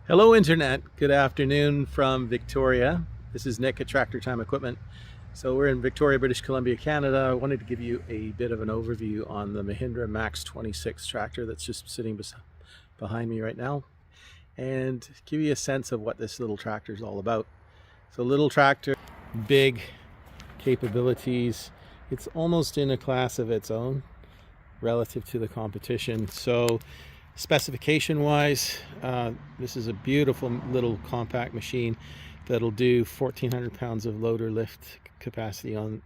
Hello Internet, good afternoon from Victoria. This is Nick at Tractor Time Equipment. So we're in Victoria, British Columbia, Canada. I wanted to give you a bit of an overview on the Mahindra Max 26 tractor that's just sitting behind me right now, and give you a sense of what this little tractor is all about. So little tractor, big capabilities. It's almost in a class of its own relative to the competition. So specification wise, this is a beautiful little compact machine that'll do 1,400 pounds of loader lift capacity on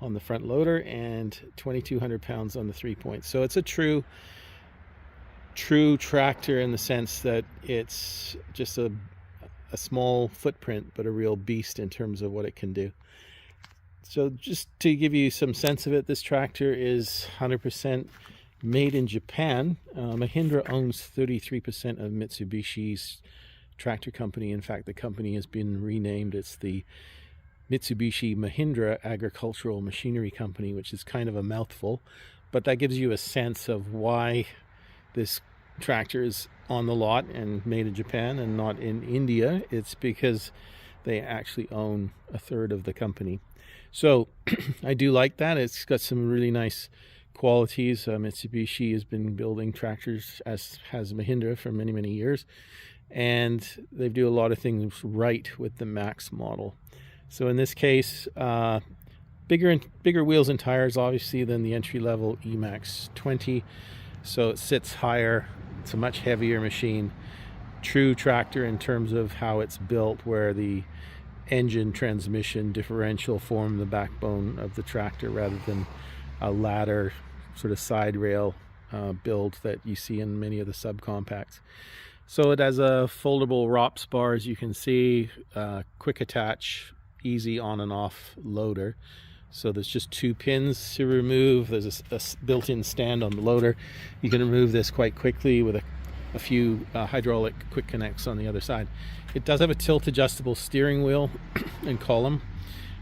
the front loader and 2,200 pounds on the 3-point. So it's a true tractor in the sense that it's just a small footprint, but a real beast in terms of what it can do. So just to give you some sense of it, this tractor is 100% made in Japan. Mahindra owns 33% of Mitsubishi's tractor company. In fact, the company has been renamed. It's the Mitsubishi Mahindra Agricultural Machinery Company, which is kind of a mouthful, but that gives you a sense of why this tractor is on the lot and made in Japan and not in India. It's because they actually own a third of the company. So I do like that. It's got some really nice qualities. Mitsubishi has been building tractors, as has Mahindra, for many years, and they do a lot of things right with the Max model. So in this case, bigger wheels and tires obviously than the entry-level E-Max 20, so it sits higher. It's a much heavier machine. True tractor in terms of how it's built, where the engine, transmission, differential form the backbone of the tractor rather than a ladder sort of side rail build that you see in many of the subcompacts. So it has a foldable ROPS bar, as you can see, quick attach, easy on and off loader. So there's just 2 pins to remove. There's a built-in stand on the loader. You can remove this quite quickly with a few hydraulic quick connects on the other side. It does have a tilt adjustable steering wheel and column,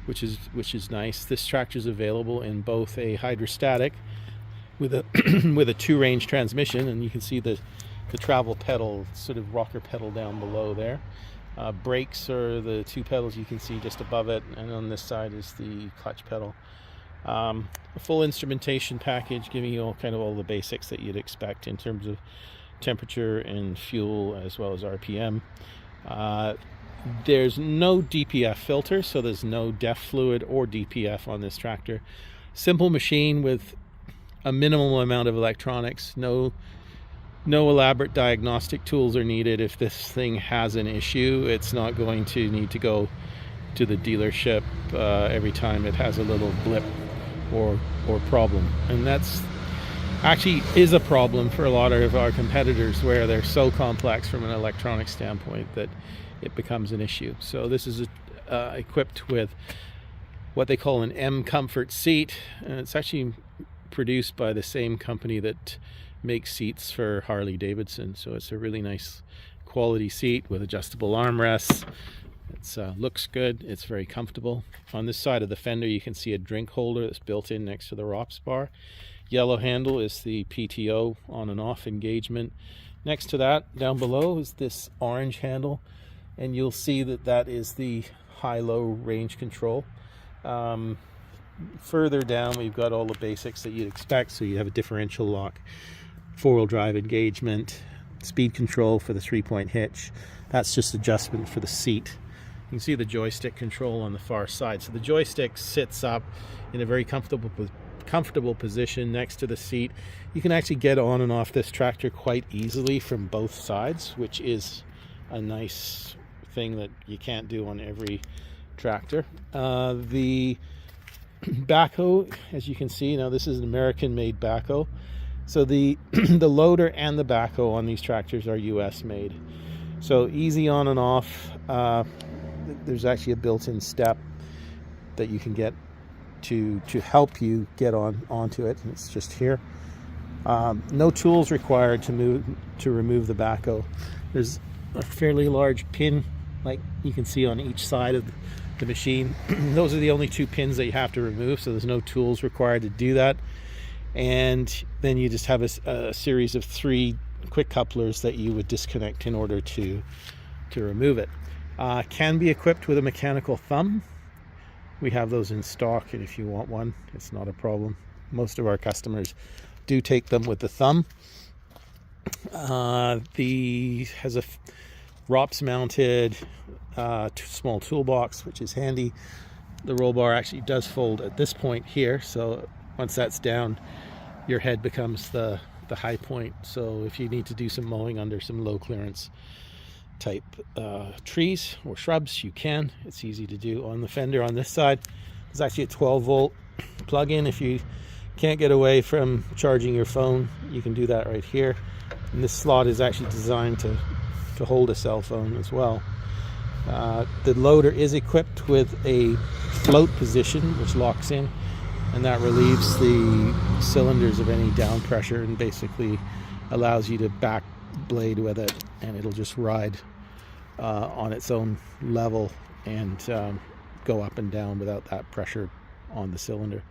which is nice. This tractor is available in both a hydrostatic with a with a 2-range transmission, and you can see the travel pedal, sort of rocker pedal down below there. Brakes are the 2 pedals you can see just above it, and on this side is the clutch pedal. A full instrumentation package giving you all the basics that you'd expect in terms of temperature and fuel, as well as RPM. There's no DPF filter, so there's no DEF fluid or DPF on this tractor. Simple machine with a minimal amount of electronics. No elaborate diagnostic tools are needed. If this thing has an issue, it's not going to need to go to the dealership every time it has a little blip or problem. And that's actually is a problem for a lot of our competitors, where they're so complex from an electronic standpoint that it becomes an issue. So this is equipped with what they call an M Comfort seat, and it's actually produced by the same company that makes seats for Harley Davidson. So it's a really nice quality seat with adjustable armrests. It looks good. It's very comfortable. On this side of the fender, you can see a drink holder that's built in next to the ROPS bar. Yellow handle is the PTO on and off engagement. Next to that, down below, is this orange handle, and you'll see that is the high-low range control. Further down, we've got all the basics that you'd expect. So you have a differential lock, 4-wheel drive engagement, speed control for the 3-point hitch. That's just adjustment for the seat. You can see the joystick control on the far side. So the joystick sits up in a very comfortable position next to the seat. You can actually get on and off this tractor quite easily from both sides, which is a nice thing that you can't do on every tractor. The Backhoe, as you can see, now this is an American-made Backhoe. So the loader and the Backhoe on these tractors are US made. So easy on and off. There's actually a built-in step that you can get to help you get onto it. It's just here. No tools required to remove the Backhoe. There's a fairly large pin, like you can see on each side of the machine. Those are the only 2 pins that you have to remove, so there's no tools required to do that. And then you just have a series of 3 quick couplers that you would disconnect in order to remove it. Can be equipped with a mechanical thumb. We have those in stock, and if you want one, it's not a problem. Most of our customers do take them with the thumb. Has a ROPS mounted small toolbox, which is handy. The roll bar actually does fold at this point here, so once that's down, your head becomes the high point. So if you need to do some mowing under some low clearance type trees or shrubs, you can. It's easy to do. On the fender on this side, there's actually a 12-volt plug-in. If you can't get away from charging your phone, you can do that right here. And this slot is actually designed to hold a cell phone as well. The loader is equipped with a float position, which locks in, and that relieves the cylinders of any down pressure and basically allows you to back blade with it, and it'll just ride on its own level and go up and down without that pressure on the cylinder.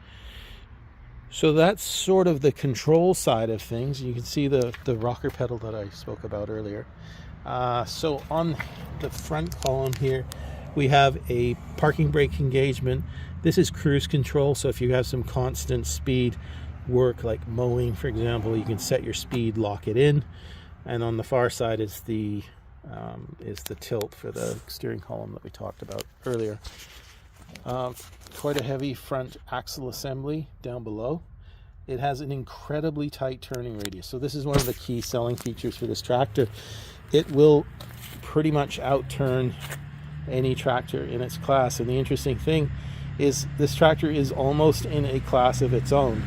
So that's sort of the control side of things. You can see the rocker pedal that I spoke about earlier. So on the front column here, we have a parking brake engagement. This is cruise control, so if you have some constant speed work like mowing, for example, you can set your speed, lock it in. And on the far side is the tilt for the steering column that we talked about earlier. Quite a heavy front axle assembly down below. It has an incredibly tight turning radius. So this is one of the key selling features for this tractor. It will pretty much outturn any tractor in its class. And the interesting thing is this tractor is almost in a class of its own.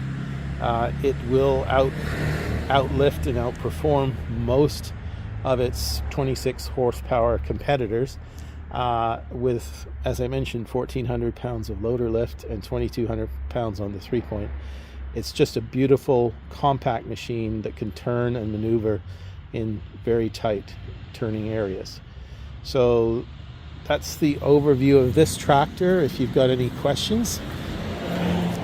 It will outlift and outperform most of its 26 horsepower competitors with, as I mentioned, 1,400 pounds of loader lift and 2,200 pounds on the 3-point. It's just a beautiful, compact machine that can turn and maneuver in very tight turning areas. So that's the overview of this tractor. If you've got any questions,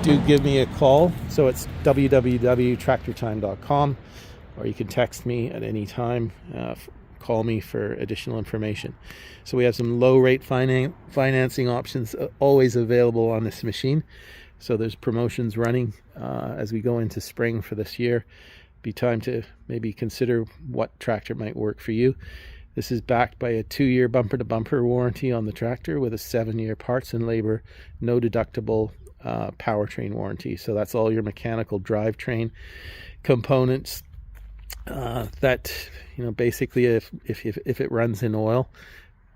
do give me a call. So it's www.tractortime.com, or you can text me at any time. Call me for additional information. So we have some low rate financing options always available on this machine. So there's promotions running as we go into spring for this year. Be time to maybe consider what tractor might work for you. This is backed by a 2-year bumper-to-bumper warranty on the tractor with a 7-year parts and labor, no deductible powertrain warranty. So that's all your mechanical drivetrain components that, you know, basically if it runs in oil,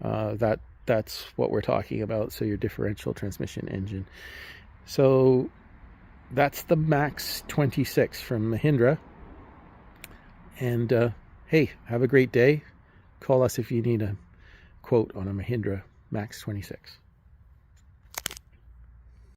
that's what we're talking about. So your differential, transmission, engine. So that's the Max 26 from Mahindra. And hey, have a great day. Call us if you need a quote on a Mahindra Max 26.